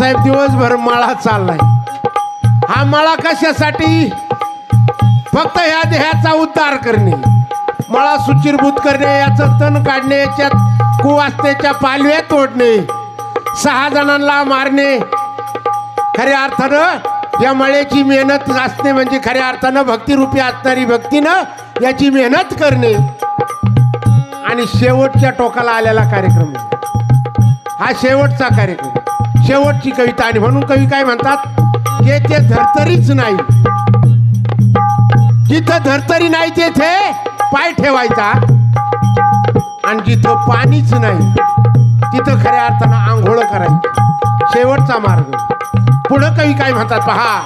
साहेब दिवसभर मळा चाललाय. हा मळा कशासाठी? फक्त ह्या देहाचा उद्धार करणे, मळा सुचिरभूत करणे, याचं तण काढणे, याच्यात कुवासतेच्या पालव्या तोडणे, 6 जणांना मारणे. खऱ्या अर्थानं या मळ्याची मेहनत असणे म्हणजे खऱ्या अर्थानं भक्तिरूपी असणारी भक्तीनं याची मेहनत करणे. आणि शेवटच्या टोकाला आलेला कार्यक्रम हा शेवटचा कार्यक्रम, शेवटची कविता. आणि म्हणून कवी काय म्हणतात की ते धर्तरीच नाही, जिथं धर्तरी नाही तेथे पाय ठेवायचा, आणि जिथं पाणीच नाही तिथं खऱ्या अर्थानं आंघोळ करायची. शेवटचा मार्ग. पुढं कवी काय म्हणतात पहा.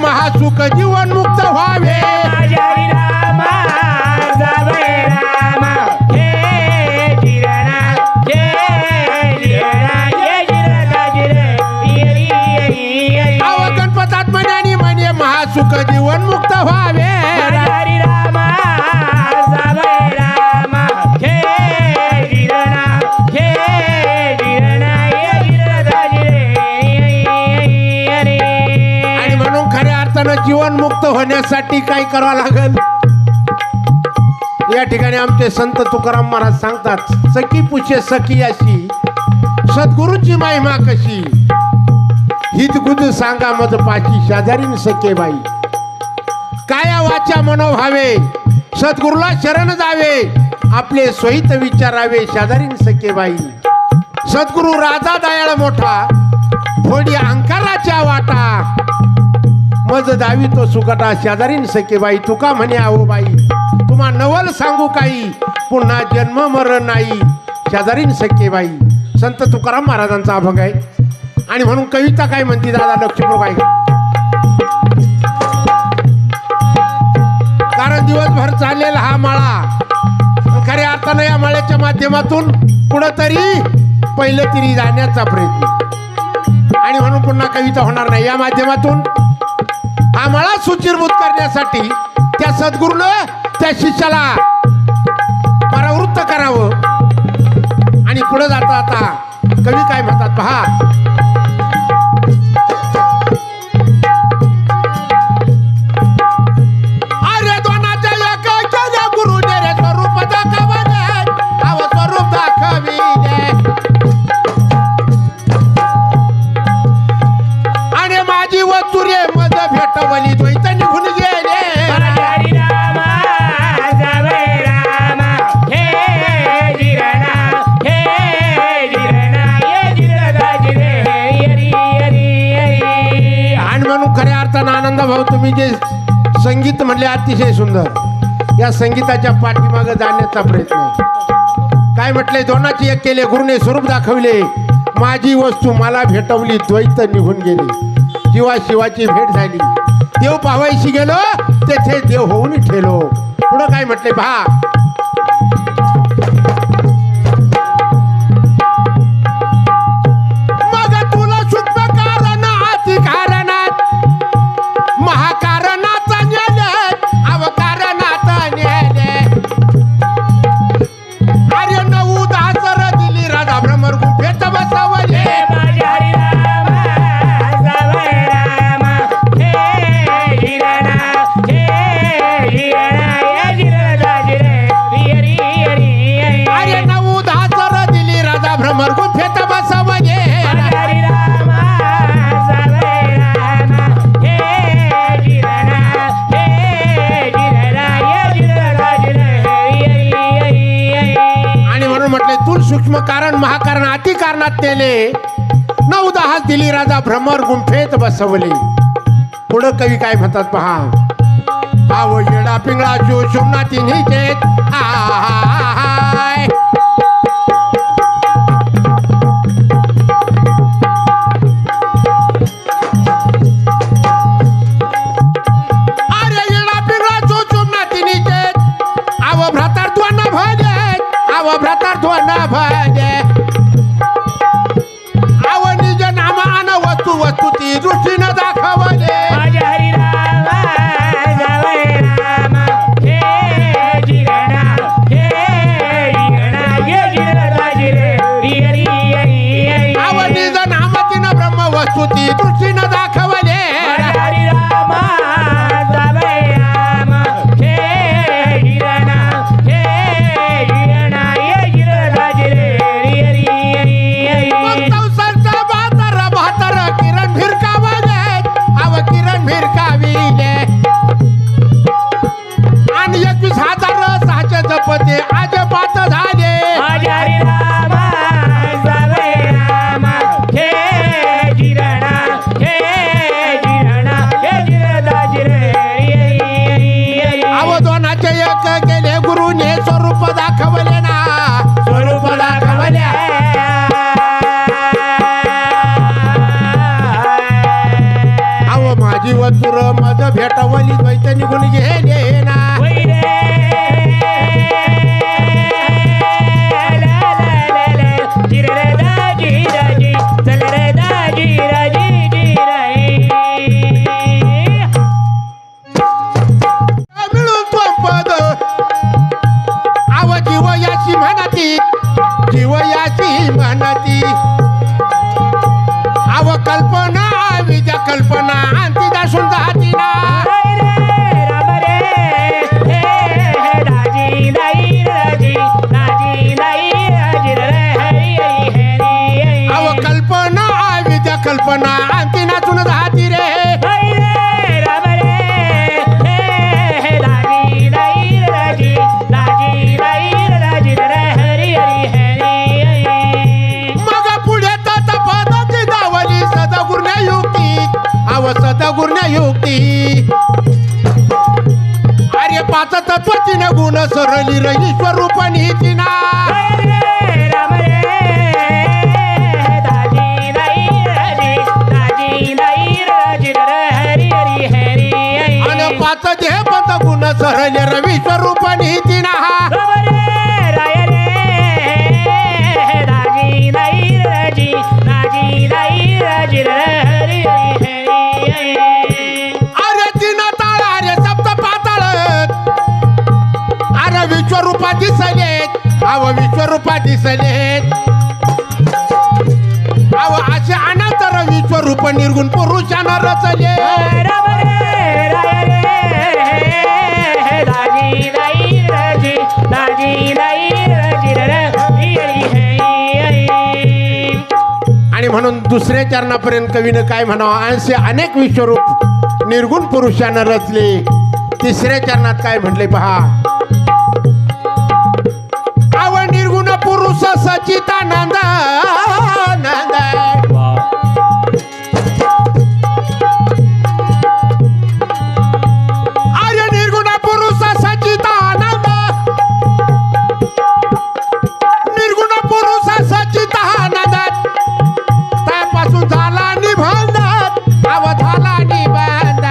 महासुख जीवन मुक्त व्हावे. गणपतात म्हणे म्हणे महासुख जीवन मुक्त व्हावे. जीवन मुक्त होण्यासाठी काय करावं लागेल? या ठिकाणी आमचे संत तुकाराम महाराज सांगतात, सखी पुछे सखी अशी सद्गुरूची महिमा कशी, हित गुज सांगा मज पाची शेजारीन सखे बाई. काया वाचा मनोभावे सद्गुरूला शरण जावे, आपले सोयीत विचारावे शेजारीन सखे बाई. सद्गुरू राजा दयाळ मोठा थोडी अहंकाराच्या वाटा, मज दावी तो सुकटा शेजारीन सखे बाई. तुका म्हणे आहो बाई तुम्हा नवल सांगू काही, पुन्हा जन्म मरण नाही शेजारीन सखे बाई. संत तुकाराम महाराजांचा अभंग आहे. आणि म्हणून कविता काय म्हणते दादा लक्ष्मीपूर काय, कारण दिवसभर चाललेला हा मळा खऱ्या अर्थानं या मळ्याच्या माध्यमातून पुढं तरी पहिलं तरी जाण्याचा प्रयत्न. आणि म्हणून पुन्हा कविता होणार नाही. या माध्यमातून हा मळा सुचिरभूत करण्यासाठी त्या सद्गुरूनं त्या शिष्याला परावृत्त करावं. आणि पुढे जाता आता कवी काय म्हणतात पहा. अरे दोनाच्या एका केल्या गुरुने रे स्वरूप दाखवले, अव स्वरूप दाखविले. आणि माझी वस्तुरे मज भेटवली द्वैत निघून गेले. आणि म्हणून खऱ्या अर्थानं आनंद भाऊ तुम्ही जे संगीत म्हणले अतिशय सुंदर, या संगीताच्या पाठीमागे जाण्याचा प्रयत्न आहे. काय म्हटले, दोनाची एक केले गुरुने स्वरूप दाखवले, माझी वस्तू मला भेटवली द्वैत निघून गेली. जीवा शिवाची भेट झाली, देव पाहायशी गेलो तेथे देव होऊन ठेलो. पुढं काय म्हटले पहा. मग तुला सूक्ष्म कारणात कारणात महाकारणात नेले, अवकारणात नेले. अरे 9-10 सर दिली राधा भ्रमर गुफेत बसवले. सूक्ष्म कारण महाकारण अति कारणात नेले, 9-10 दिली राजा भ्रमर गुंफेत बसवले. पुढं कवी काय म्हणतात पहा. आव येडा पिंगळा जो शोभना तिन्ही चेत, वस्तू ती दृष्टीनं दाखवले माझ्या हरी रामा जावई रामा हे जिरणा हे जिरणा हे जिरणा जिरे रियरी हरी आवडीच नामतीनं ब्रह्म वस्तू ती दृष्टीनं दाखवले माझ्या हरी रामा जावई रामा हे जिरणा हे जिरणा हे जिरणा जिरे रियरी हरी संसारचा बहात्तर किरण भिरकावले अव किरण भिरकाविले आणि 21,600 जपते आज पाच झाले माझ्या हरी रामा जावई रामा हे जिरणा हे जिरणा हे जिरणा जिरे अव दोनाचे एक केले गुरुने स्वरूप दाखवले ना स्वरूप दाखवल्या अव माझी वतुर मज भेटवली द्वैत निघून गेले ना वैरे जिरे दाजी राजी चल रे दाजी राजी जिराई मिळून तो पद अव जीव याची म्हणती जीव याची म्हणती अव कल्पना विद्या कल्पना अंती दासून जाती ना राम रे हे दाजी नाही राजी दाजी नाही राजी रे हरी हरी अव कल्पना विद्या कल्पना अंती नाचून जाती रे राम रे हे दाजी नाही राजी दाजी नाही राजी रे हरी हरी मग पुढे तर पदाची दावली सदगुरण्या युक्ती अव सदगुरण्या युक्ती अरे पाच तत्वाची न गुण सरली रही स्वरूपानी तिना राम रे दाजी नाही राजी दाजी नाही राजी रे हरी हरी आणि पाच देह पद गुण सरले रवी स्वरूपानी तिना राय रे दाजी नाही राजी दाजी नाही राजी रे हरी हरी अरे तिना ताळ अरे सप्त पाताळ अरे विश्वरूपा दिसलेत अव विश्वरूपा दिसलेत अव असे अनंतर विश्वरूप निर्गुण पुरुषानं रचले राम रे राय रे दाजी नाही राजी दाजी नाही राजी रे हरी आणि म्हणून दुसऱ्या चरणापर्यंत कवीनं काय म्हणावं असे अनेक विश्वरूप निर्गुण पुरुषानं रचले तिसऱ्या चरणात काय म्हटले पहा अव निर्गुण पुरुष सचितानंद नंद अरे निर्गुण पुरुष सचितानंद निर्गुण पुरुष सचितानंद त्यापासून झाला निबंध अव झाला निबंध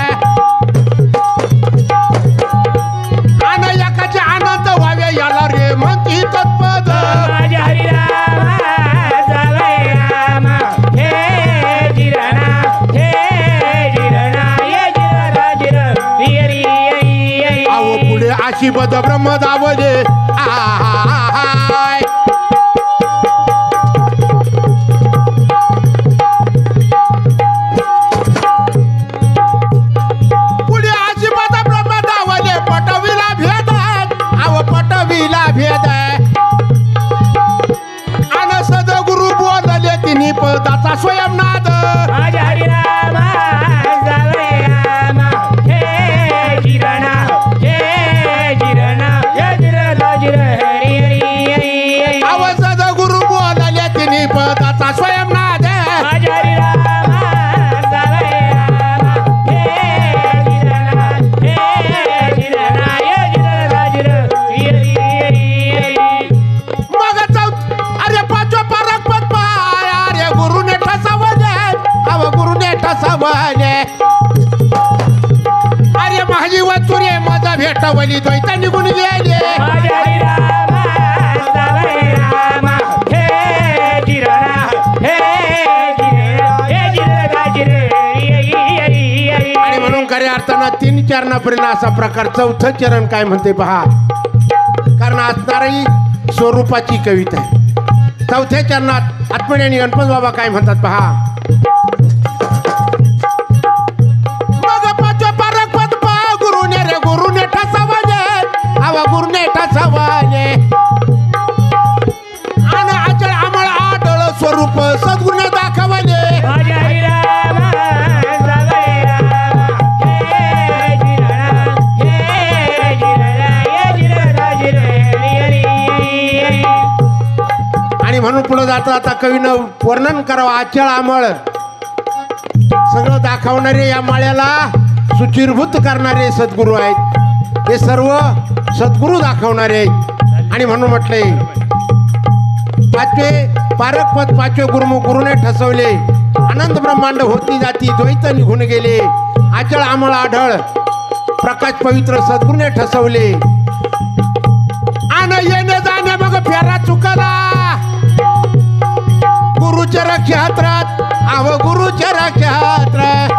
आणि एकाचे आनंद व्हावे याला रे म्हणती तत्पद माझ्या हरी रामा जावई रामा हे जिरणा हे जिरणा हे जिरणा जिर हरी अहो पुढे अशी बद ब्रह्म दावले आहाय पुढे अशी बद ब्रह्म दावले पटवीला भेद अव पटवीला भेद आणि सदगुरु बोलले तिन्ही पदाचा स्वयंनाद माझ्या हरी रामा जावई रामा हे जिरणा हे जिरणा हे जिरणा जिर हरी हरी अव सदगुरु बोलले तिन्ही पदाचा स्वयंनाद माझ्या हरी रामा जावई रामा हे जिरणा हे जिरणा हे जिरणा जिर हरी मग अरे पाचवा परक पद पाय अरे गुरुने ठसवले अव गुरुने ठसवले अरे माझी वचुरे माझा भेटवली द्वैत निघून गेले माझ्या हरी रामा जावई रामा हे जिरणा हे जिरणा हे जिरणा जिर खऱ्या अर्थानं 3 चरणापर्यंत असा प्रकार 4थं चरण काय म्हणते पहा. कारण असणारी स्वरूपाची कविता आहे. 4थ्या चरणात आत्मज्ञानी आणि गणपत बाबा काय म्हणतात पहा. मग पाचवे पारक पद पहा गुरुने रे गुरुने ठसावाले आवा गुरुने ठसावाले आणि अचळ आमळ आढळ स्वरूप सद्गुरुने दाखवले. माझ्या हरिराम जगळे राम हे जिररा हे जिररा हरी हरी. आणि म्हणून पुढे जाता आता कवीनं वर्णन करावं. आचळ आमळ सगळं दाखवणारे या माळ्याला सुचिरभूत करणारे सद्गुरू आहेत. हे सर्व सद्गुरू दाखवणारे आहेत. आणि म्हणून म्हटले पाचवे पारकपद पाचवे गुरुमुख गुरुने ठसवले. आनंद ब्रह्मांड होती जाती द्वैत निघून गेले. आचळ आमळ आढळ प्रकाश पवित्र सद्गुरूने ठसवले. आणि येणे जाणे मग फेरा चुकला गुरुच्या रक्षात्रात आव गुरुच्या रक्षात्रात.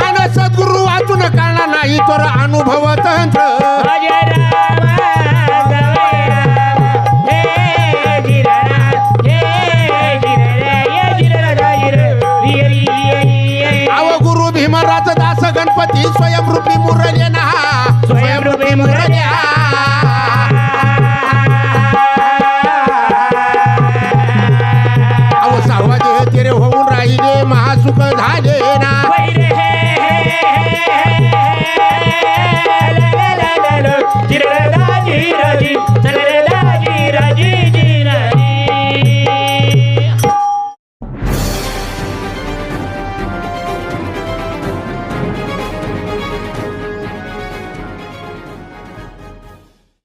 आणि सद्गुरु वाचून कळणार नाही तर अनुभव तंत्र. माझ्या राम जगळे राम हे जिररा हरी हरी. आव गुरु भीमराज दास गणपती स्वयंरूपी मुरले ना स्वयंरूपी मुरल्या. अव सहावा देह तेरे होऊन राहिले महासुख झाले ना.